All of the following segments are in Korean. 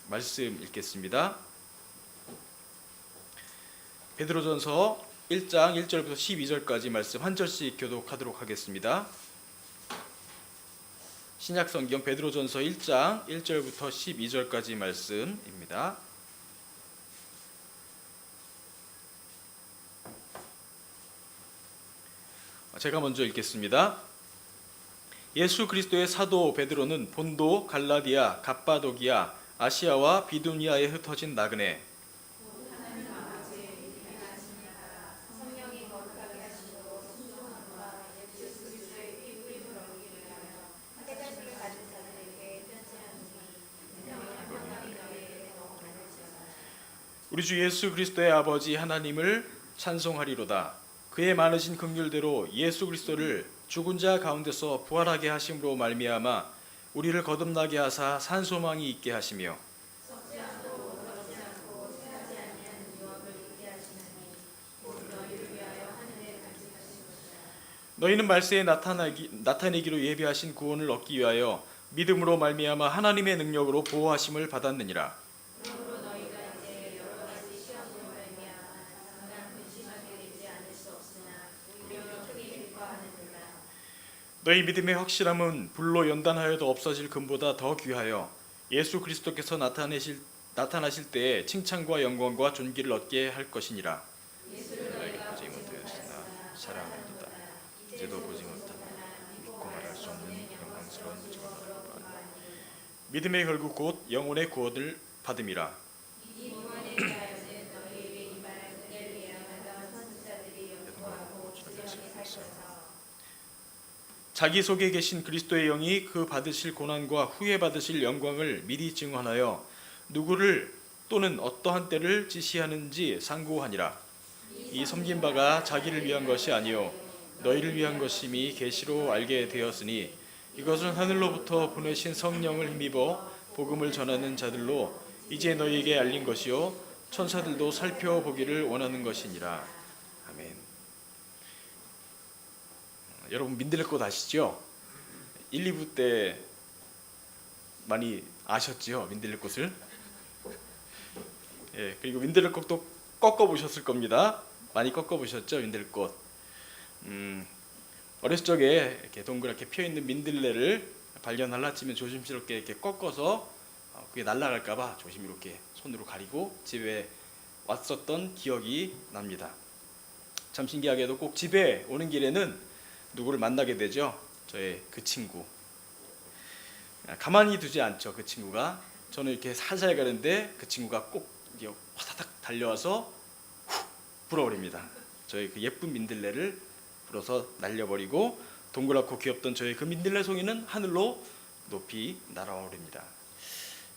말씀 읽겠습니다. 베드로전서 1장 1절부터 12절까지 말씀 한 절씩 교독하도록 하겠습니다. 신약성경 베드로전서 1장 1절부터 12절까지 말씀입니다. 제가 먼저 읽겠습니다. 예수 그리스도의 사도 베드로는 본도, 갈라디아, 갑바도기아, 아시아와 비두니아에 흩어진 나그네 우리 주 예수 그리스도의 아버지 하나님을 찬송하리로다. 그의 많으신 긍휼대로 예수 그리스도를 죽은 자 가운데서 부활하게 하심으로 말미암아 우리를 거듭나게 하사 산 소망이 있게 하시며 너희는 말세에 나타내기로 예비하신 구원을 얻기 위하여 믿음으로 말미암아 하나님의 능력으로 보호하심을 받았느니라. 너희 믿음의 확실함은 불로 연단하여도 없어질 금보다 더 귀하여 예수 그리스도께서 나타나실 때에 칭찬과 영광과 존귀를 얻게 할 것이니라. 너희를 보지 못하였으나 사랑합니다. 이제도 보지 못하나 믿고 말할 수 없는 영광스러운 무지가 바라보라. 믿음의 결국 곧 영혼의 구원을 받음이라. 자기 속에 계신 그리스도의 영이 그 받으실 고난과 후에 받으실 영광을 미리 증언하여 누구를 또는 어떠한 때를 지시하는지 상고하니라. 이 섬긴 바가 자기를 위한 것이 아니요 너희를 위한 것임이 계시로 알게 되었으니 이것은 하늘로부터 보내신 성령을 힘입어 복음을 전하는 자들로 이제 너희에게 알린 것이요 천사들도 살펴보기를 원하는 것이니라. 아멘. 여러분 민들레꽃 아시죠? 1, 2부 때 많이 아셨죠? 민들레꽃을. 예, 그리고 민들레꽃도 꺾어 보셨을 겁니다. 많이 꺾어 보셨죠? 민들레꽃. 어렸을 적에 이렇게 동그랗게 피어 있는 민들레를 발견하려 치면 조심스럽게 이렇게 꺾어서 그게 날아갈까봐 조심 이렇게 손으로 가리고 집에 왔었던 기억이 납니다. 참 신기하게도 꼭 집에 오는 길에는 누구를 만나게 되죠. 저의 그 친구. 가만히 두지 않죠. 그 친구가. 저는 이렇게 살살 가는데 그 친구가 꼭 화다닥 달려와서 훅 불어버립니다. 저의 그 예쁜 민들레를 불어서 날려버리고 동그랗고 귀엽던 저의 그 민들레 송이는 하늘로 높이 날아오릅니다.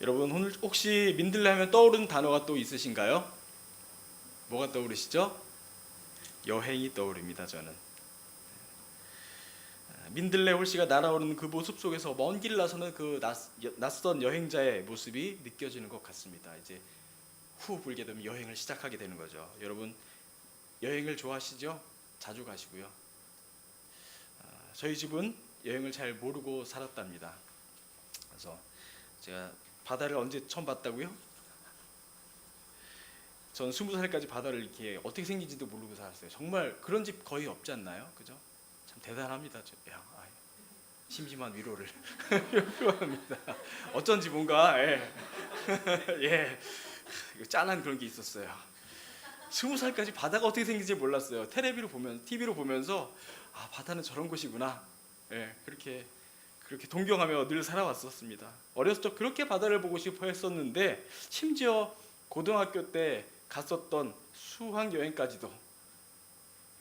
여러분 오늘 혹시 민들레 하면 떠오르는 단어가 또 있으신가요? 뭐가 떠오르시죠? 여행이 떠오릅니다. 저는. 민들레 홀씨가 날아오르는 그 모습 속에서 먼 길 나서는 그 낯선 여행자의 모습이 느껴지는 것 같습니다. 이제 후 불게 되면 여행을 시작하게 되는 거죠. 여러분 여행을 좋아하시죠? 자주 가시고요. 저희 집은 여행을 잘 모르고 살았답니다. 그래서 제가 바다를 언제 처음 봤다고요? 저는 20살까지 바다를 이렇게 어떻게 생긴지도 모르고 살았어요. 정말 그런 집 거의 없지 않나요? 그죠? 참 대단합니다. 심심한 위로를 표합니다. 어쩐지 뭔가 예, 짠한 그런 게 있었어요. 20살까지 바다가 어떻게 생긴지 몰랐어요. TV로 보면서 아 바다는 저런 곳이구나. 예, 그렇게 동경하며 늘 살아왔었습니다. 어렸을 적 그렇게 바다를 보고 싶어 했었는데 심지어 고등학교 때 갔었던 수학 여행까지도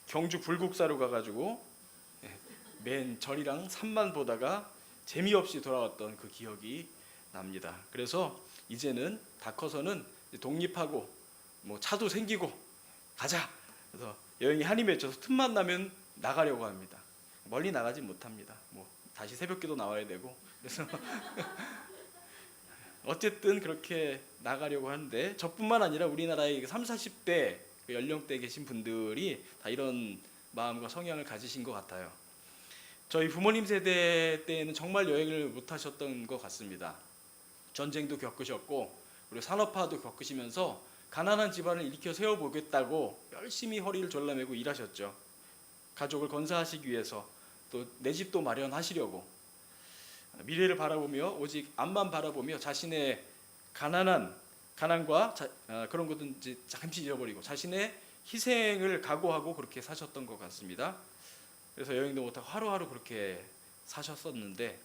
경주 불국사로 가가지고 맨 절이랑 산만 보다가 재미없이 돌아왔던 그 기억이 납니다. 그래서 이제는 다 커서는 독립하고 뭐 차도 생기고 가자. 그래서 여행이 한이 맺혀서 틈만 나면 나가려고 합니다. 멀리 나가지 못합니다. 뭐 다시 새벽기도 나와야 되고 그래서 어쨌든 그렇게 나가려고 하는데 저뿐만 아니라 우리나라의 30, 40대 그 연령대에 계신 분들이 다 이런 마음과 성향을 가지신 것 같아요. 저희 부모님 세대 때에는 정말 여행을 못 하셨던 것 같습니다. 전쟁도 겪으셨고 그리고 산업화도 겪으시면서 가난한 집안을 일으켜 세워보겠다고 열심히 허리를 졸라매고 일하셨죠. 가족을 건사하시기 위해서, 또 내 집도 마련하시려고 미래를 바라보며 오직 앞만 바라보며 자신의 가난과 그런 것은 이제 잠시 잊어버리고 자신의 희생을 각오하고 그렇게 사셨던 것 같습니다. 그래서 여행도 못하고 하루하루 그렇게 사셨었는데,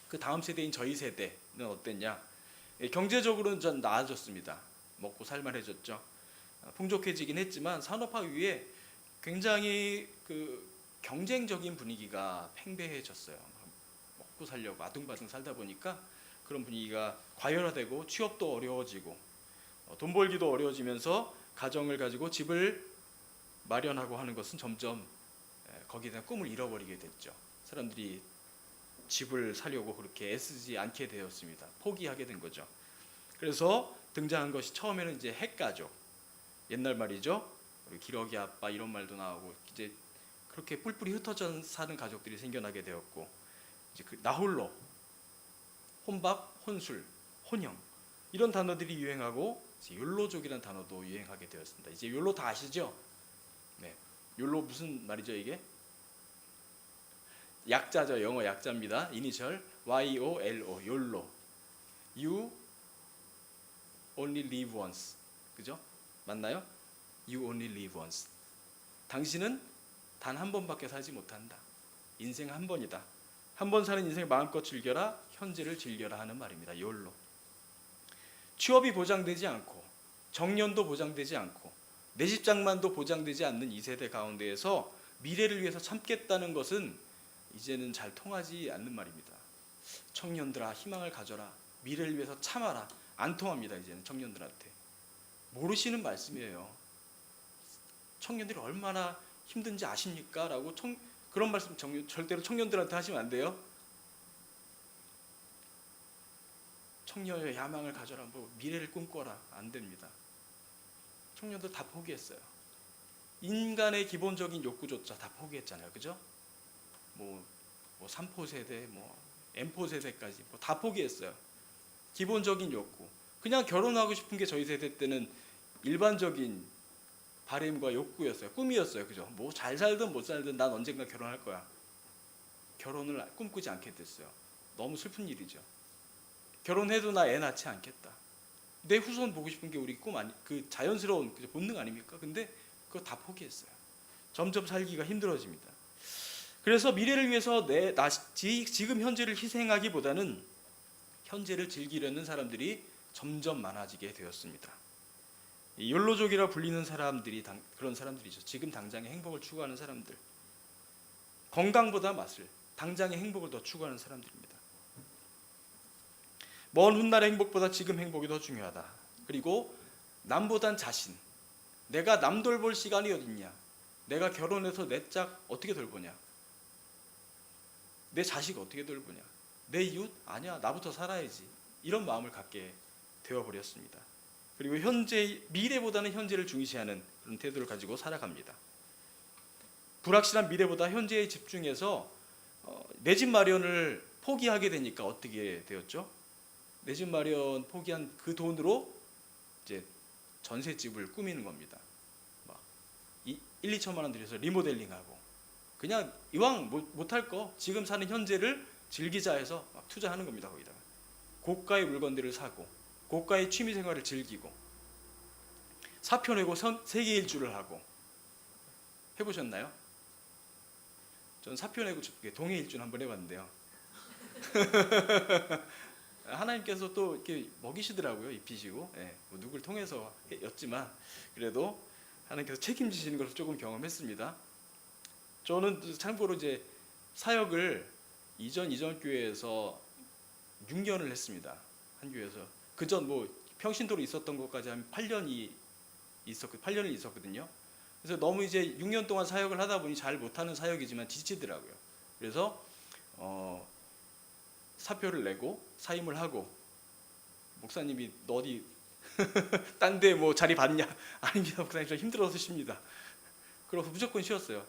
그 다음 세대인 저희 세대는 어땠냐? 경제적으로는 좀 나아졌습니다. 먹고 살만해졌죠. 풍족해지긴 했지만 산업화 이후에 굉장히 그 경쟁적인 분위기가 팽배해졌어요. 먹고 살려고 아둥바둥 살다 보니까 그런 분위기가 과열화되고 취업도 어려워지고 돈 벌기도 어려워지면서 가정을 가지고 집을 마련하고 하는 것은 점점 거기에 대한 꿈을 잃어버리게 됐죠. 사람들이 집을 사려고 그렇게 애쓰지 않게 되었습니다. 포기하게 된 거죠. 그래서 등장한 것이 처음에는 이제 핵가족, 옛날 말이죠. 우리 기러기 아빠 이런 말도 나오고 이제 그렇게 뿔뿔이 흩어져 사는 가족들이 생겨나게 되었고, 이제 그 나홀로, 혼밥, 혼술, 혼영 이런 단어들이 유행하고 욜로족이라는 단어도 유행하게 되었습니다. 이제 욜로 다 아시죠? 네, 욜로 무슨 말이죠 이게? 약자죠. 영어 약자입니다. 이니셜 YOLO, 욜로. You only live once. 그죠? 맞나요? You only live once. 당신은 단 한 번밖에 살지 못한다. 인생 한 번이다. 한 번 사는 인생을 마음껏 즐겨라. 현재를 즐겨라 하는 말입니다. 욜로. 취업이 보장되지 않고 정년도 보장되지 않고 내 집장만도 보장되지 않는 이 세대 가운데에서 미래를 위해서 참겠다는 것은 이제는 잘 통하지 않는 말입니다. 청년들아 희망을 가져라. 미래를 위해서 참아라. 안 통합니다. 이제는 청년들한테. 모르시는 말씀이에요. 청년들이 얼마나 힘든지 아십니까? 라고 그런 말씀 절대로 청년들한테 하시면 안 돼요. 청년의 야망을 가져라. 뭐 미래를 꿈꿔라. 안 됩니다. 청년들 다 포기했어요. 인간의 기본적인 욕구조차 다 포기했잖아요. 그죠? 뭐 3포 세대, M포 세대까지 다 포기했어요. 기본적인 욕구. 그냥 결혼하고 싶은 게 저희 세대 때는 일반적인 바램과 욕구였어요. 꿈이었어요. 그죠? 뭐 잘 살든 못 살든 난 언젠가 결혼할 거야. 결혼을 꿈꾸지 않게 됐어요. 너무 슬픈 일이죠. 결혼해도 나 애 낳지 않겠다. 내 후손 보고 싶은 게 우리 꿈 아니, 그 자연스러운 본능 아닙니까? 근데 그거 다 포기했어요. 점점 살기가 힘들어집니다. 그래서 미래를 위해서 지금 현재를 희생하기보다는 현재를 즐기려는 사람들이 점점 많아지게 되었습니다. 이 욜로족이라 불리는 사람들이 그런 사람들이죠. 지금 당장의 행복을 추구하는 사람들. 건강보다 맛을, 당장의 행복을 더 추구하는 사람들입니다. 먼 훗날의 행복보다 지금 행복이 더 중요하다. 그리고 남보단 자신. 내가 남 돌볼 시간이 어딨냐. 내가 결혼해서 내 짝 어떻게 돌보냐. 내 자식 어떻게 돌보냐. 내 이웃? 아니야, 나부터 살아야지. 이런 마음을 갖게 되어버렸습니다. 그리고 미래보다는 현재를 중시하는 그런 태도를 가지고 살아갑니다. 불확실한 미래보다 현재에 집중해서 내 집 마련을 포기하게 되니까 어떻게 되었죠? 내 집 마련 포기한 그 돈으로 이제 전셋집을 꾸미는 겁니다. 막 1, 2천만 원 들여서 리모델링하고 그냥 이왕 못할 거 지금 사는 현재를 즐기자 해서 막 투자하는 겁니다. 거기다가 고가의 물건들을 사고 고가의 취미생활을 즐기고 사표 내고 세계 일주를 하고. 해보셨나요? 전 사표 내고 동해 일주는 한번 해봤는데요. 하나님께서 또 이렇게 먹이시더라고요. 입히시고. 뭐 누굴 통해서였지만 그래도 하나님께서 책임지시는 것을 조금 경험했습니다. 저는 참고로 이제 사역을 이전 교회에서 6년을 했습니다. 한 교회에서. 그전 평신도로 있었던 것까지 한 8년이 있었거든요. 그래서 너무 이제 6년 동안 사역을 하다 보니 잘 못하는 사역이지만 지치더라고요. 그래서 사표를 내고 사임을 하고, 목사님이 너 어디 딴 데 자리 받냐? 아닙니다. 목사님 저 힘들어서 쉽니다. 그래서 무조건 쉬었어요.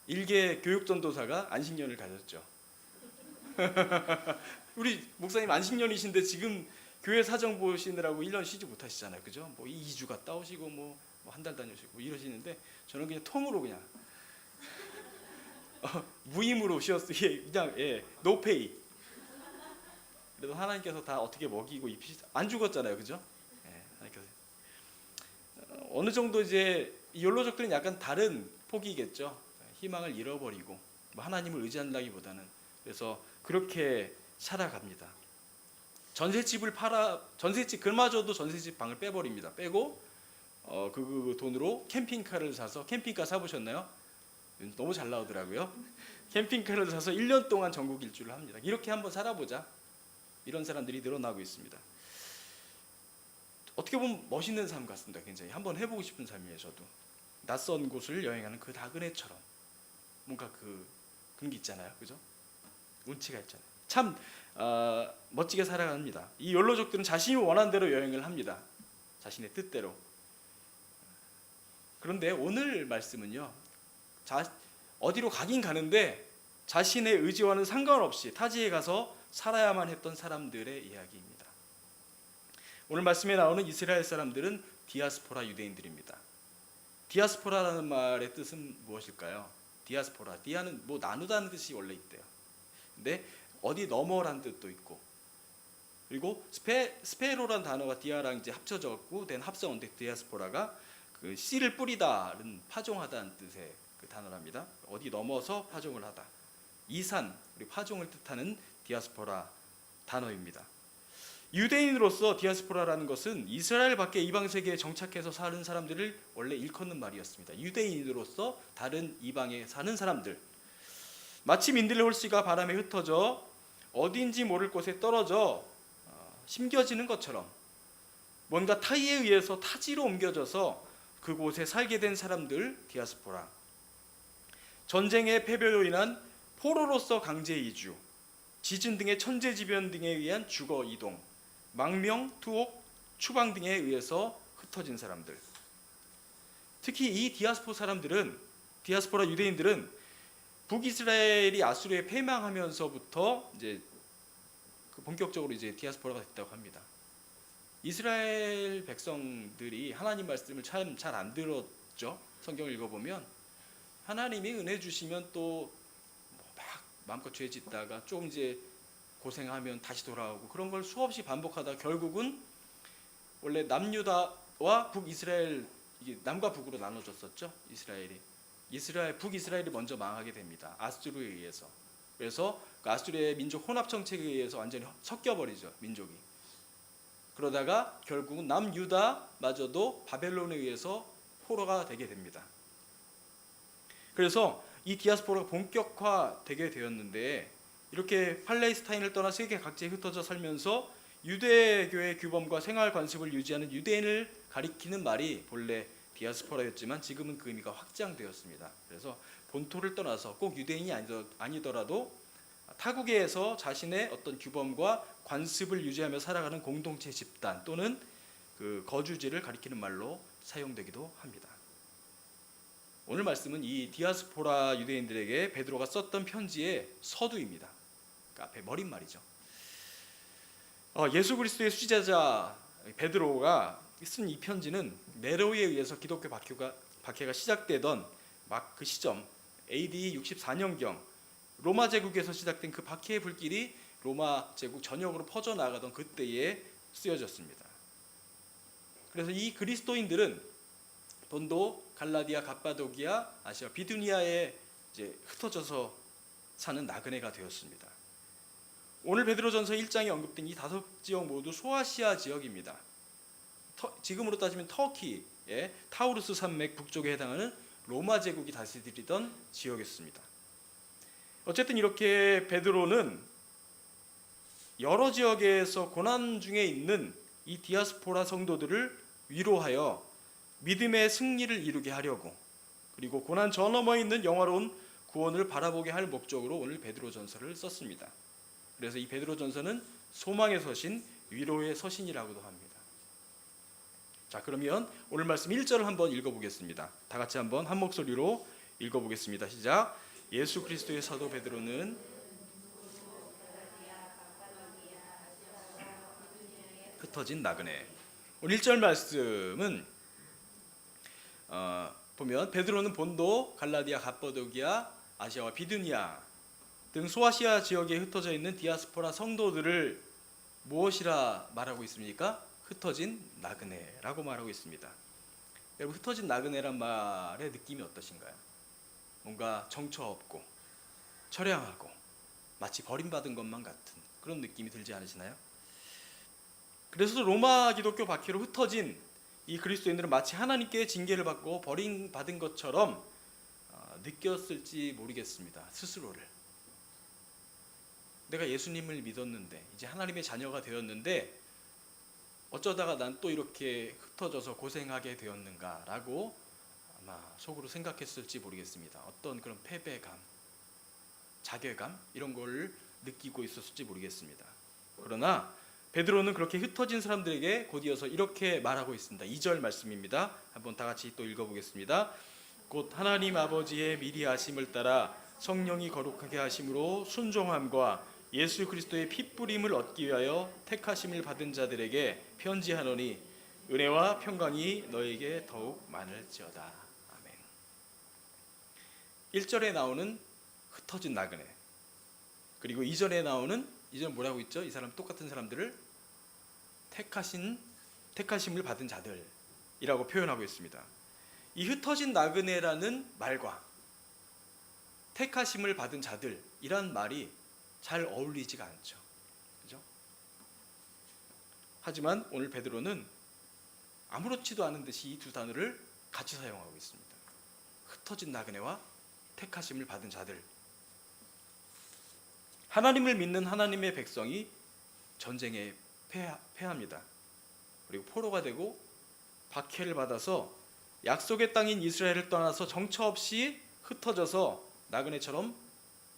일개 교육전도사가 안식년을 가졌죠. 우리 목사님 안식년이신데 지금 교회 사정 보시느라고 1년 쉬지 못하시잖아요, 그죠? 뭐 2주 갔다 오시고 뭐 한 달 다녀오시고 이러시는데 저는 그냥 통으로 그냥 무임으로 쉬었어요. 그냥 노페이. 그래도 하나님께서 다 어떻게 먹이고 입히시 안 죽었잖아요, 그죠? 하나님께서 어느 정도 이제 이 욜로족들은 약간 다른 포기겠죠. 희망을 잃어버리고 뭐 하나님을 의지한다기보다는 그래서 그렇게 살아갑니다. 전셋집을 팔아 전셋집 그마저도 전셋집 방을 빼버립니다. 빼고 그 돈으로 캠핑카를 사서 캠핑카 사보셨나요? 너무 잘 나오더라고요. 캠핑카를 사서 1년 동안 전국 일주를 합니다. 이렇게 한번 살아보자. 이런 사람들이 늘어나고 있습니다. 어떻게 보면 멋있는 삶 같습니다. 굉장히 한번 해보고 싶은 삶이에요. 저도 낯선 곳을 여행하는 그 나그네처럼 뭔가 그런 게 있잖아요, 그죠? 운치가 있잖아요. 참 멋지게 살아갑니다. 이 욜로족들은 자신이 원하는 대로 여행을 합니다. 자신의 뜻대로. 그런데 오늘 말씀은요, 어디로 가긴 가는데 자신의 의지와는 상관없이 타지에 가서 살아야만 했던 사람들의 이야기입니다. 오늘 말씀에 나오는 이스라엘 사람들은 디아스포라 유대인들입니다. 디아스포라라는 말의 뜻은 무엇일까요? 디아스포라, 디아는 뭐 나누다는 뜻이 원래 있대요. 근데 어디 너머란 뜻도 있고, 그리고 스페로란 단어가 디아랑 이제 합쳐졌고 된 합성어인데 디아스포라가 그 씨를 뿌리다는 파종하다는 뜻의 그 단어랍니다. 어디 넘어서 파종을 하다. 이산, 그리고 파종을 뜻하는 디아스포라 단어입니다. 유대인으로서 디아스포라라는 것은 이스라엘 밖에 이방 세계에 정착해서 사는 사람들을 원래 일컫는 말이었습니다. 유대인으로서 다른 이방에 사는 사람들. 마치 민들레홀씨가 바람에 흩어져 어딘지 모를 곳에 떨어져 심겨지는 것처럼 뭔가 타이에 의해서 타지로 옮겨져서 그곳에 살게 된 사람들, 디아스포라. 전쟁의 패배로 인한 포로로서 강제 이주, 지진 등의 천재지변 등에 의한 주거 이동, 망명, 투옥, 추방 등에 의해서 흩어진 사람들. 특히 이 디아스포라 유대인들은 북이스라엘이 아수르에 패망하면서부터 이제 본격적으로 이제 디아스포라가 됐다고 합니다. 이스라엘 백성들이 하나님 말씀을 참 잘 안 들었죠. 성경을 읽어보면 하나님이 은혜 주시면 또 막 마음껏 죄 짓다가 좀 이제 고생하면 다시 돌아오고 그런 걸 수없이 반복하다 결국은 원래 남유다와 북이스라엘, 이게 남과 북으로 나눠졌었죠. 북이스라엘이 먼저 망하게 됩니다. 아수르에 의해서. 그래서 그 아수르의 민족 혼합 정책에 의해서 완전히 섞여버리죠, 민족이. 그러다가 결국은 남유다마저도 바벨론에 의해서 포로가 되게 됩니다. 그래서 이 디아스포라가 본격화되게 되었는데 이렇게 팔레스타인을 떠나 세계 각지에 흩어져 살면서 유대교의 규범과 생활 관습을 유지하는 유대인을 가리키는 말이 본래 디아스포라였지만 지금은 그 의미가 확장되었습니다. 그래서 본토를 떠나서 꼭 유대인이 아니더라도 타국에서 자신의 어떤 규범과 관습을 유지하며 살아가는 공동체 집단 또는 그 거주지를 가리키는 말로 사용되기도 합니다. 오늘 말씀은 이 디아스포라 유대인들에게 베드로가 썼던 편지의 서두입니다. 그 앞에 머릿말이죠. 예수 그리스도의 수제자 베드로가 쓴 이 편지는 네로에 의해서 기독교 박해가 시작되던 막 그 시점 AD 64년경 로마 제국에서 시작된 그 박해의 불길이 로마 제국 전역으로 퍼져나가던 그때에 쓰여졌습니다. 그래서 이 그리스도인들은 본도, 갈라디아, 갑바도기아, 아시아, 비두니아에 이제 흩어져서 사는 나그네가 되었습니다. 오늘 베드로전서 1장에 언급된 이 5지역 모두 소아시아 지역입니다. 지금으로 따지면 터키의 타우루스 산맥 북쪽에 해당하는 로마 제국이 다스리던 지역이었습니다. 어쨌든 이렇게 베드로는 여러 지역에서 고난 중에 있는 이 디아스포라 성도들을 위로하여 믿음의 승리를 이루게 하려고, 그리고 고난 저 너머에 있는 영화로운 구원을 바라보게 할 목적으로 오늘 베드로전서를 썼습니다. 그래서 이 베드로전서는 소망의 서신, 위로의 서신이라고도 합니다. 자, 그러면 오늘 말씀 1절을 한번 읽어보겠습니다. 다 같이 한번 한 목소리로 읽어보겠습니다. 시작. 예수 그리스도의 사도 베드로는 흩어진 나그네. 오늘 1절 말씀은 보면 베드로는 본도, 갈라디아, 갑바도기아, 아시아와 비두니아 등 소아시아 지역에 흩어져 있는 디아스포라 성도들을 무엇이라 말하고 있습니까? 흩어진 나그네라고 말하고 있습니다. 여러분, 흩어진 나그네란 말의 느낌이 어떠신가요? 뭔가 정처 없고 처량하고 마치 버림받은 것만 같은 그런 느낌이 들지 않으시나요? 그래서 로마 기독교 박해로 흩어진 이 그리스도인들은 마치 하나님께 징계를 받고 버림받은 것처럼 느꼈을지 모르겠습니다. 스스로를. 내가 예수님을 믿었는데, 이제 하나님의 자녀가 되었는데 어쩌다가 난 또 이렇게 흩어져서 고생하게 되었는가라고 아마 속으로 생각했을지 모르겠습니다. 어떤 그런 패배감, 자괴감 이런 걸 느끼고 있었을지 모르겠습니다. 그러나 베드로는 그렇게 흩어진 사람들에게 곧이어서 이렇게 말하고 있습니다. 2절 말씀입니다. 한번 다 같이 또 읽어보겠습니다. 곧 하나님 아버지의 미리 하심을 따라 성령이 거룩하게 하심으로 순종함과 예수 그리스도의 핏부림을 얻기 위하여 택하심을 받은 자들에게 편지하노니 은혜와 평강이 너에게 더욱 많을지어다. 아멘. 1절에 나오는 흩어진 나그네, 그리고 2절에 나오는, 이절은 뭐라고 있죠? 이 사람 똑같은 사람들을 택하심을 받은 자들이라고 표현하고 있습니다. 이 흩어진 나그네라는 말과 택하심을 받은 자들이란 말이 잘 어울리지가 않죠. 그죠? 하지만 오늘 베드로는 아무렇지도 않은 듯이 이 두 단어를 같이 사용하고 있습니다. 흩어진 나그네와 택하심을 받은 자들. 하나님을 믿는 하나님의 백성이 전쟁에 패합니다. 그리고 포로가 되고 박해를 받아서 약속의 땅인 이스라엘을 떠나서 정처 없이 흩어져서 나그네처럼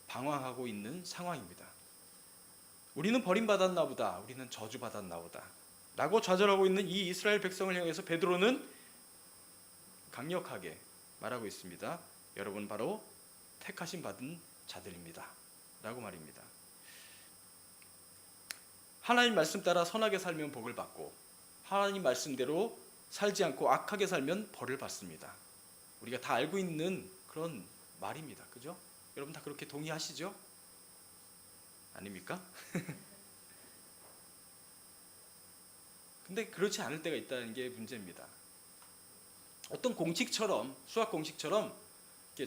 방황하고 있는 상황입니다. 우리는 버림받았나 보다, 우리는 저주받았나 보다 라고 좌절하고 있는 이 이스라엘 백성을 향해서 베드로는 강력하게 말하고 있습니다. 여러분 바로 택하심 받은 자들입니다 라고 말입니다. 하나님 말씀 따라 선하게 살면 복을 받고 하나님 말씀대로 살지 않고 악하게 살면 벌을 받습니다. 우리가 다 알고 있는 그런 말입니다. 그죠? 여러분 다 그렇게 동의하시죠? 아닙니까? 근데 그렇지 않을 때가 있다는 게 문제입니다. 어떤 공식처럼, 수학 공식처럼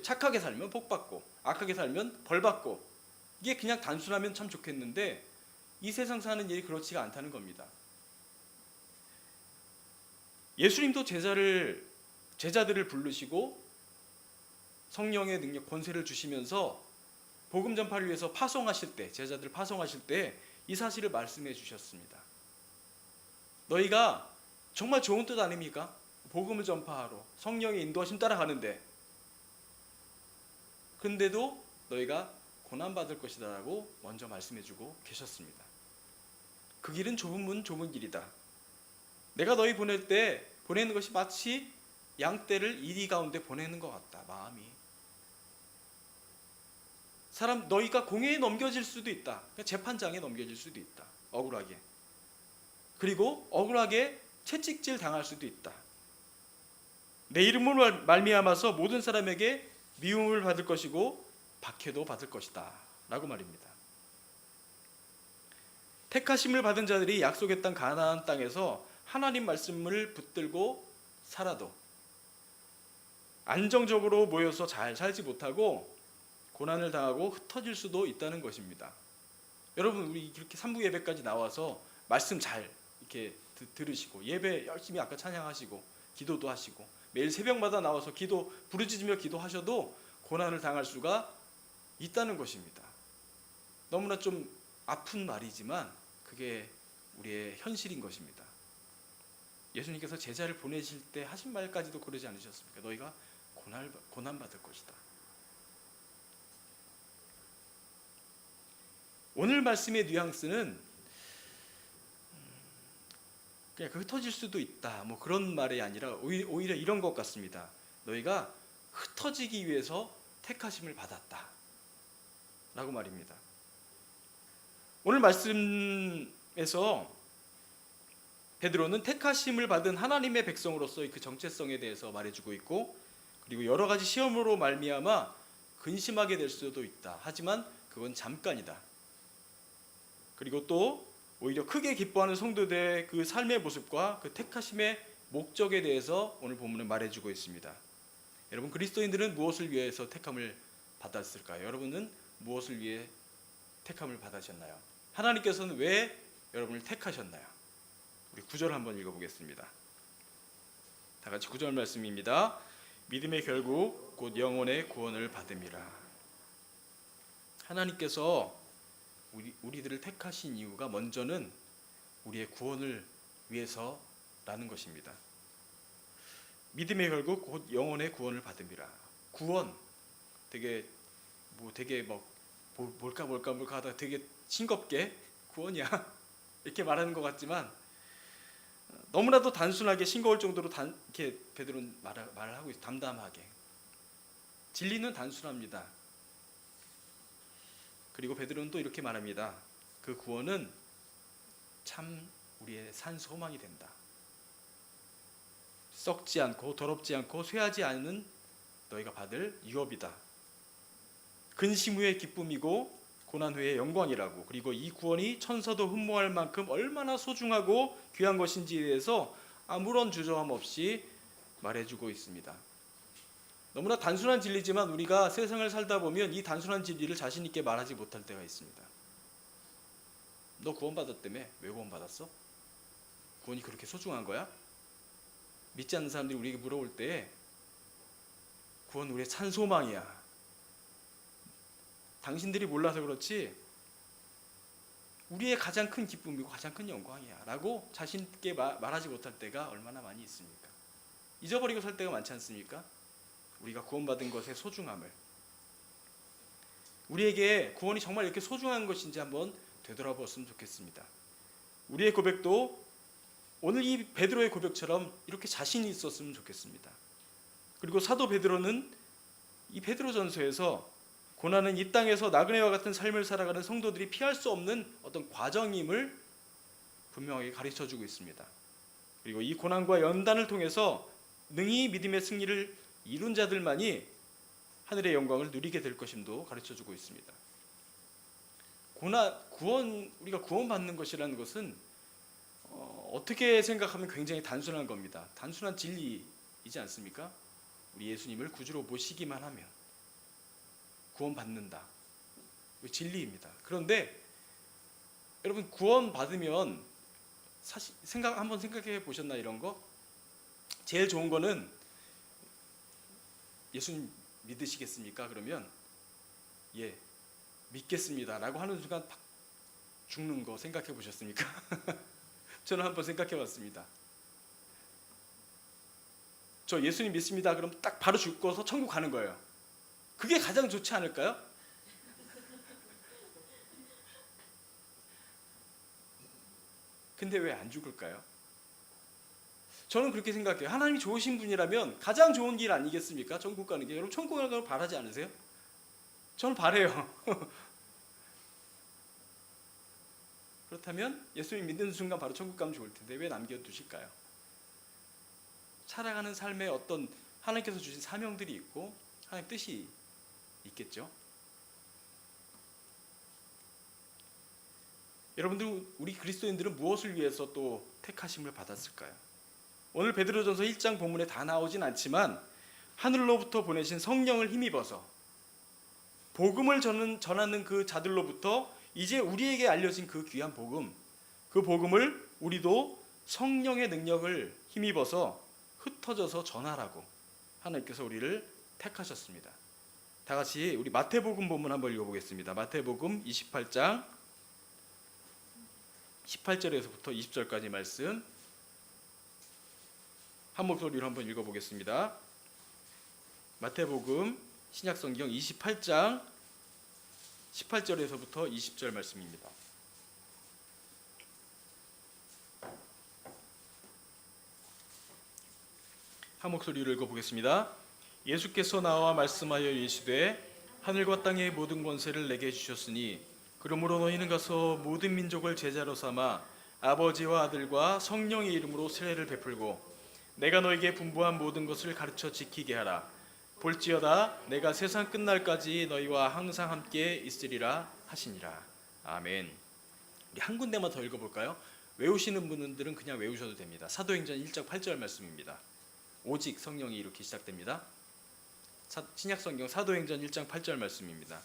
착하게 살면 복 받고 악하게 살면 벌 받고, 이게 그냥 단순하면 참 좋겠는데 이 세상 사는 일이 그렇지가 않다는 겁니다. 예수님도 제자들을 부르시고 성령의 능력, 권세를 주시면서 복음 전파를 위해서 파송하실 때, 제자들을 파송하실 때 이 사실을 말씀해 주셨습니다. 너희가 정말 좋은 뜻 아닙니까? 복음을 전파하러 성령의 인도하심 따라가는데, 근데도 너희가 고난받을 것이다 라고 먼저 말씀해 주고 계셨습니다. 그 길은 좁은 문 좁은 길이다. 내가 너희 보낼 때 보내는 것이 마치 양떼를 이리 가운데 보내는 것 같다. 마음이. 너희가 공회에 넘겨질 수도 있다. 재판장에 넘겨질 수도 있다. 억울하게. 그리고 억울하게 채찍질 당할 수도 있다. 내 이름으로 말미암아서 모든 사람에게 미움을 받을 것이고 박해도 받을 것이다 라고 말입니다. 택하심을 받은 자들이 약속의 땅 가나안 땅에서 하나님 말씀을 붙들고 살아도 안정적으로 모여서 잘 살지 못하고 고난을 당하고 흩어질 수도 있다는 것입니다. 여러분, 우리 이렇게 삼부 예배까지 나와서 말씀 잘 이렇게 들으시고 예배 열심히 아까 찬양하시고 기도도 하시고 매일 새벽마다 나와서 부르짖으며 기도하셔도 고난을 당할 수가 있다는 것입니다. 너무나 좀 아픈 말이지만 그게 우리의 현실인 것입니다. 예수님께서 제자를 보내실 때 하신 말까지도 그러지 않으셨습니까? 너희가 고난받을 것이다. 오늘 말씀의 뉘앙스는 그냥 흩어질 수도 있다 뭐 그런 말이 아니라 오히려 이런 것 같습니다. 너희가 흩어지기 위해서 택하심을 받았다 라고 말입니다. 오늘 말씀에서 베드로는 택하심을 받은 하나님의 백성으로서의 그 정체성에 대해서 말해주고 있고, 그리고 여러 가지 시험으로 말미암아 근심하게 될 수도 있다. 하지만 그건 잠깐이다. 그리고 또 오히려 크게 기뻐하는 성도들의 그 삶의 모습과 그 택하심의 목적에 대해서 오늘 본문은 말해주고 있습니다. 여러분, 그리스도인들은 무엇을 위해서 택함을 받았을까요? 여러분은 무엇을 위해 택함을 받으셨나요? 하나님께서는 왜 여러분을 택하셨나요? 우리 9절 한번 읽어보겠습니다. 다 같이 9절 말씀입니다. 믿음의 결국 곧 영혼의 구원을 받음이라. 하나님께서 우리들을 택하신 이유가 먼저는 우리의 구원을 위해서라는 것입니다. 믿음의 결국 곧 영혼의 구원을 받음이라. 구원, 되게 뭘까 하다가 되게 싱겁게 구원이야 이렇게 말하는 것 같지만, 너무나도 단순하게 싱거울 정도로 이렇게 베드로는 말을 하고 있어요. 담담하게. 진리는 단순합니다. 그리고 베드로는 또 이렇게 말합니다. 그 구원은 참 우리의 산 소망이 된다. 썩지 않고 더럽지 않고 쇠하지 않은 너희가 받을 유업이다. 근심 후의 기쁨이고 고난 후의 영광이라고. 그리고 이 구원이 천사도 흠모할 만큼 얼마나 소중하고 귀한 것인지에 대해서 아무런 주저함 없이 말해주고 있습니다. 너무나 단순한 진리지만 우리가 세상을 살다 보면 이 단순한 진리를 자신 있게 말하지 못할 때가 있습니다. 너 구원받았다며? 왜 구원받았어? 구원이 그렇게 소중한 거야? 믿지 않는 사람들이 우리에게 물어볼 때 구원 우리의 찬 소망이야. 당신들이 몰라서 그렇지 우리의 가장 큰 기쁨이고 가장 큰 영광이야 라고 자신 있게 말하지 못할 때가 얼마나 많이 있습니까? 잊어버리고 살 때가 많지 않습니까? 우리가 구원받은 것의 소중함을, 우리에게 구원이 정말 이렇게 소중한 것인지 한번 되돌아보았으면 좋겠습니다. 우리의 고백도 오늘 이 베드로의 고백처럼 이렇게 자신이 있었으면 좋겠습니다. 그리고 사도 베드로는 이 베드로전서에서 고난은 이 땅에서 나그네와 같은 삶을 살아가는 성도들이 피할 수 없는 어떤 과정임을 분명하게 가르쳐주고 있습니다. 그리고 이 고난과 연단을 통해서 능히 믿음의 승리를 이룬 자들만이 하늘의 영광을 누리게 될 것임도 가르쳐주고 있습니다. 우리가 구원받는 것이라는 것은 어떻게 생각하면 굉장히 단순한 겁니다. 단순한 진리이지 않습니까? 우리 예수님을 구주로 모시기만 하면 구원받는다. 진리입니다. 그런데 여러분, 구원받으면 사실 한번 생각해 보셨나 이런 거? 제일 좋은 거는 예수님 믿으시겠습니까? 그러면 예, 믿겠습니다 라고 하는 순간 팍 죽는 거 생각해 보셨습니까? 저는 한번 생각해 봤습니다. 저 예수님 믿습니다 그럼 딱 바로 죽고서 천국 가는 거예요. 그게 가장 좋지 않을까요? 근데 왜 안 죽을까요? 저는 그렇게 생각해요. 하나님이 좋으신 분이라면 가장 좋은 길 아니겠습니까? 천국 가는 게. 여러분, 천국 가는 걸 바라지 않으세요? 저는 바라요. 그렇다면 예수님 믿는 순간 바로 천국 가면 좋을 텐데 왜 남겨두실까요? 살아가는 삶에 어떤 하나님께서 주신 사명들이 있고 하나님 뜻이 있겠죠. 여러분들, 우리 그리스도인들은 무엇을 위해서 또 택하심을 받았을까요? 오늘 베드로전서 1장 본문에 다 나오진 않지만 하늘로부터 보내신 성령을 힘입어서 복음을 전하는 그 자들로부터 이제 우리에게 알려진 그 귀한 복음, 그 복음을 우리도 성령의 능력을 힘입어서 흩어져서 전하라고 하나님께서 우리를 택하셨습니다. 다 같이 우리 마태복음 본문 한번 읽어보겠습니다. 마태복음 28장 18절에서부터 20절까지 말씀 한 목소리로 한번 읽어보겠습니다. 마태복음 신약성경 28장 18절에서부터 20절 말씀입니다. 한 목소리로 읽어보겠습니다. 예수께서 나와 말씀하여 이르시되 하늘과 땅의 모든 권세를 내게 주셨으니 그러므로 너희는 가서 모든 민족을 제자로 삼아 아버지와 아들과 성령의 이름으로 세례를 베풀고 내가 너에게 분부한 모든 것을 가르쳐 지키게 하라. 볼지어다 내가 세상 끝날까지 너희와 항상 함께 있으리라 하시니라. 아멘. 우리 한 군데만 더 읽어볼까요? 외우시는 분들은 그냥 외우셔도 됩니다. 사도행전 1장 8절 말씀입니다. 오직 성령이 이렇게 시작됩니다. 신약성경 사도행전 1장 8절 말씀입니다.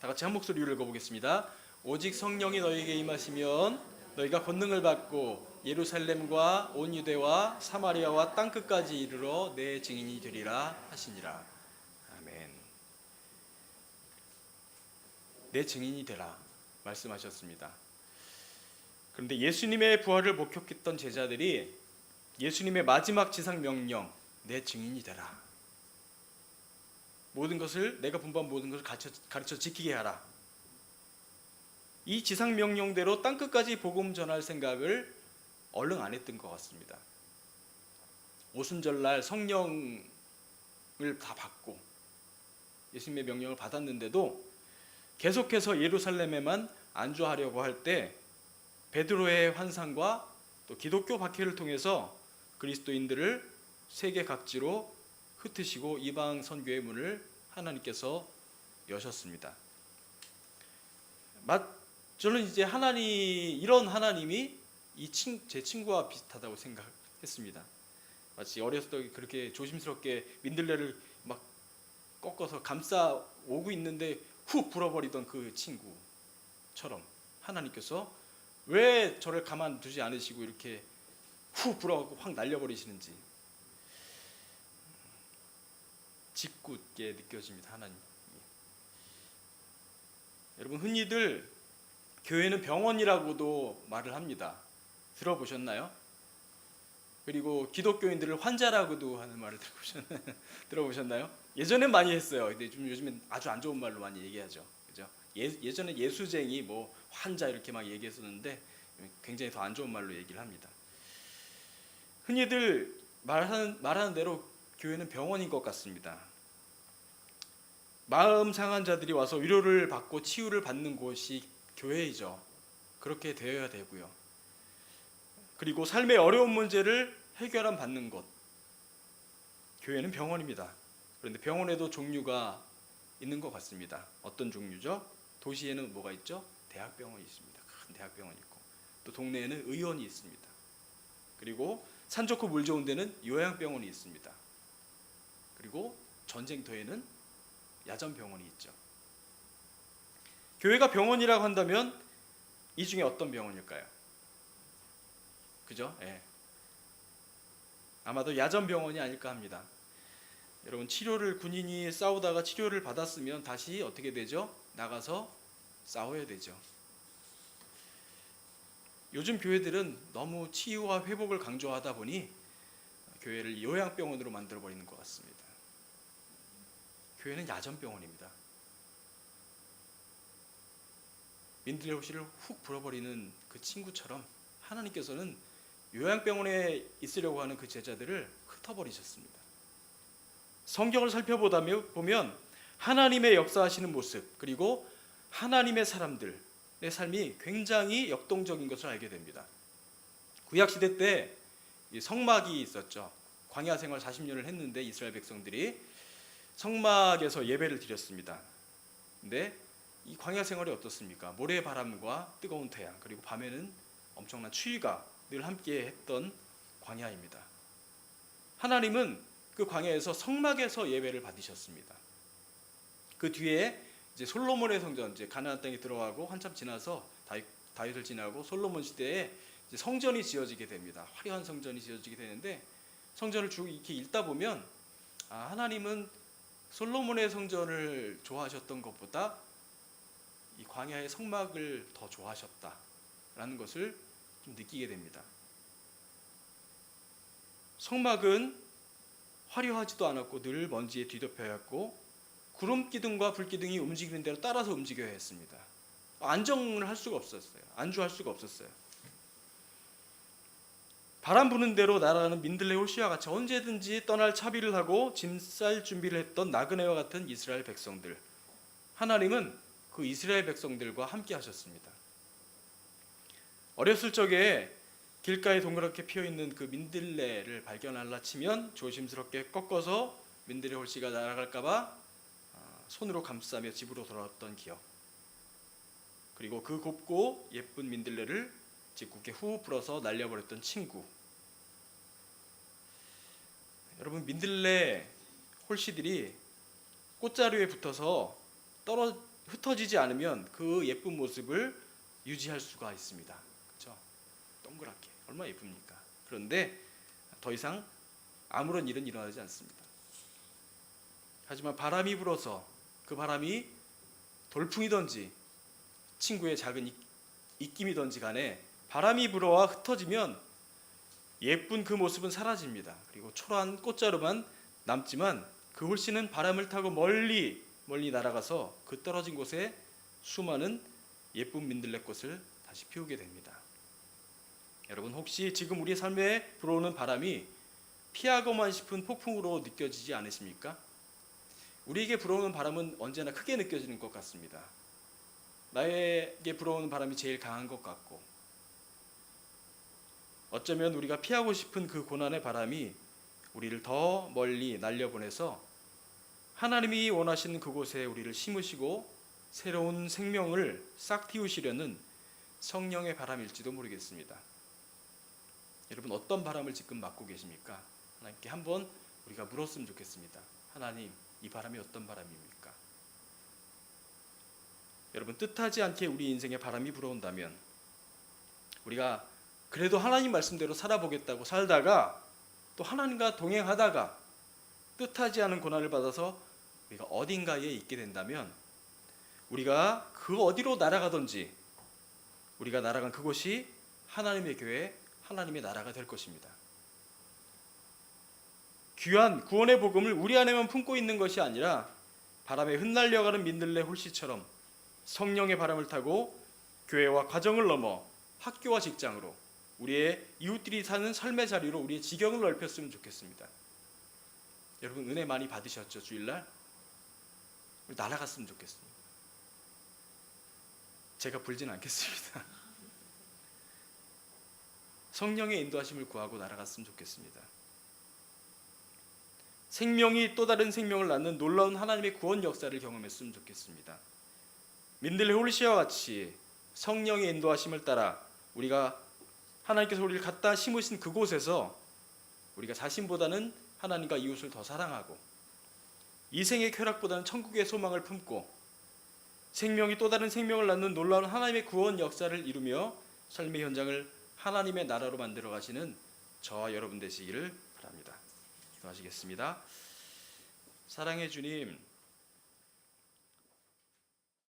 다 같이 한 목소리로 읽어보겠습니다. 오직 성령이 너희에게 임하시면 너희가 권능을 받고 예루살렘과 온 유대와 사마리아와 땅끝까지 이르러 내 증인이 되리라 하시니라. 아멘. 내 증인이 되라 말씀하셨습니다. 그런데 예수님의 부활을 목격했던 제자들이 예수님의 마지막 지상 명령, 내 증인이 되라. 모든 것을 내가 분부한 모든 것을 가르쳐 지키게 하라. 이 지상 명령대로 땅 끝까지 복음 전할 생각을 얼른 안 했던 것 같습니다. 오순절날 성령을 다 받고 예수님의 명령을 받았는데도 계속해서 예루살렘에만 안주하려고 할 때 베드로의 환상과 또 기독교 박해를 통해서 그리스도인들을 세계 각지로 흩으시고 이방 선교의 문을 하나님께서 여셨습니다. 저는 이제 이런 하나님이 제 친구와 비슷하다고 생각했습니다. 마치 어렸을 때 그렇게 조심스럽게 민들레를 막 꺾어서 감싸 오고 있는데 훅 불어버리던 그 친구처럼 하나님께서 왜 저를 가만두지 않으시고 이렇게 훅 불어갖고 확 날려버리시는지 짓궂게 느껴집니다. 하나님. 여러분, 흔히들 교회는 병원이라고도 말을 합니다. 들어보셨나요? 그리고 기독교인들을 환자라고도 하는 말을 들어보셨나요? 예전엔 많이 했어요. 근데 좀 요즘엔 아주 안 좋은 말로 많이 얘기하죠. 그죠? 예전에 예수쟁이, 환자 이렇게 막 얘기했었는데 굉장히 더 안 좋은 말로 얘기를 합니다. 흔히들 말하는 대로 교회는 병원인 것 같습니다. 마음 상한 자들이 와서 위로를 받고 치유를 받는 곳이 교회이죠. 그렇게 되어야 되고요. 그리고 삶의 어려운 문제를 해결함 받는 곳, 교회는 병원입니다. 그런데 병원에도 종류가 있는 것 같습니다. 어떤 종류죠? 도시에는 뭐가 있죠? 대학병원이 있습니다. 큰 대학병원이 있고, 또 동네에는 의원이 있습니다. 그리고 산 좋고 물 좋은 데는 요양병원이 있습니다. 그리고 전쟁터에는 야전병원이 있죠. 교회가 병원이라고 한다면 이 중에 어떤 병원일까요? 그죠? 예. 아마도 야전병원이 아닐까 합니다. 여러분, 군인이 싸우다가 치료를 받았으면 다시 어떻게 되죠? 나가서 싸워야 되죠. 요즘 교회들은 너무 치유와 회복을 강조하다 보니 교회를 요양병원으로 만들어버리는 것 같습니다. 교회는 야전병원입니다. 민들레 호시를 훅 불어버리는 그 친구처럼 하나님께서는 요양병원에 있으려고 하는 그 제자들을 흩어버리셨습니다. 성경을 살펴보면 하나님의 역사하시는 모습, 그리고 하나님의 사람들의 삶이 굉장히 역동적인 것을 알게 됩니다. 구약시대 때 성막이 있었죠. 광야 생활 40년을 했는데 이스라엘 백성들이 성막에서 예배를 드렸습니다. 근데 이 광야 생활이 어떻습니까? 모래바람과 뜨거운 태양, 그리고 밤에는 엄청난 추위가 늘 함께 했던 광야입니다. 하나님은 그 광야에서 성막에서 예배를 받으셨습니다. 그 뒤에 이제 솔로몬의 성전, 이제 가나안 땅에 들어가고 한참 지나서 다윗을 지나고 솔로몬 시대에 이제 성전이 지어지게 됩니다. 화려한 성전이 지어지게 되는데 성전을 쭉 이렇게 읽다 보면 하나님은 솔로몬의 성전을 좋아하셨던 것보다 이 광야의 성막을 더 좋아하셨다라는 것을 좀 느끼게 됩니다. 성막은 화려하지도 않았고 늘 먼지에 뒤덮여 있고 구름 기둥과 불 기둥이 움직이는 대로 따라서 움직여야 했습니다. 안정을 할 수가 없었어요. 안주할 수가 없었어요. 바람 부는 대로 날아가는 민들레 홀씨와 같이 언제든지 떠날 차비를 하고 짐 쌀 준비를 했던 나그네와 같은 이스라엘 백성들. 하나님은 그 이스라엘 백성들과 함께 하셨습니다. 어렸을 적에 길가에 동그랗게 피어있는 그 민들레를 발견하려 치면 조심스럽게 꺾어서 민들레 홀씨가 날아갈까봐 손으로 감싸며 집으로 돌아왔던 기억, 그리고 그 곱고 예쁜 민들레를 짓궂게 후 불어서 날려버렸던 친구. 여러분, 민들레 홀씨들이 꽃자루에 붙어서 흩어지지 않으면 그 예쁜 모습을 유지할 수가 있습니다. 그렇죠? 동그랗게 얼마나 예쁩니까? 그런데 더 이상 아무런 일은 일어나지 않습니다. 하지만 바람이 불어서 그 바람이 돌풍이든지 친구의 작은 입김이든지 간에 바람이 불어와 흩어지면 예쁜 그 모습은 사라집니다. 그리고 초라한 꽃자루만 남지만 그 홀씨는 바람을 타고 멀리 날아가서 그 떨어진 곳에 수많은 예쁜 민들레꽃을 다시 피우게 됩니다. 여러분, 혹시 지금 우리 삶에 불어오는 바람이 피하고만 싶은 폭풍으로 느껴지지 않으십니까? 우리에게 불어오는 바람은 언제나 크게 느껴지는 것 같습니다. 나에게 불어오는 바람이 제일 강한 것 같고, 어쩌면 우리가 피하고 싶은 그 고난의 바람이 우리를 더 멀리 날려보내서 하나님이 원하시는 그곳에 우리를 심으시고 새로운 생명을 싹 틔우시려는 성령의 바람일지도 모르겠습니다. 여러분, 어떤 바람을 지금 맡고 계십니까? 하나님께 한번 우리가 물었으면 좋겠습니다. 하나님, 이 바람이 어떤 바람입니까? 여러분, 뜻하지 않게 우리 인생에 바람이 불어온다면 우리가 그래도 하나님 말씀대로 살아보겠다고 살다가 또 하나님과 동행하다가 뜻하지 않은 고난을 받아서 우리가 어딘가에 있게 된다면 우리가 그 어디로 날아가든지 우리가 날아간 그곳이 하나님의 교회, 하나님의 나라가 될 것입니다. 귀한 구원의 복음을 우리 안에만 품고 있는 것이 아니라 바람에 흩날려가는 민들레 홀씨처럼 성령의 바람을 타고 교회와 가정을 넘어 학교와 직장으로 우리의 이웃들이 사는 삶의 자리로 우리의 지경을 넓혔으면 좋겠습니다. 여러분, 은혜 많이 받으셨죠? 주일날 우리 날아갔으면 좋겠습니다. 제가 불진 않겠습니다. 성령의 인도하심을 구하고 날아갔으면 좋겠습니다. 생명이 또 다른 생명을 낳는 놀라운 하나님의 구원 역사를 경험했으면 좋겠습니다. 민들레 홀씨와 같이 성령의 인도하심을 따라 우리가 하나님께서 우리를 갖다 심으신 그곳에서 우리가 자신보다는 하나님과 이웃을 더 사랑하고 이 생의 쾌락보다는 천국의 소망을 품고 생명이 또 다른 생명을 낳는 놀라운 하나님의 구원 역사를 이루며 삶의 현장을 하나님의 나라로 만들어 가시는 저와 여러분 되시기를 바랍니다. 기도하시겠습니다. 사랑의 주님,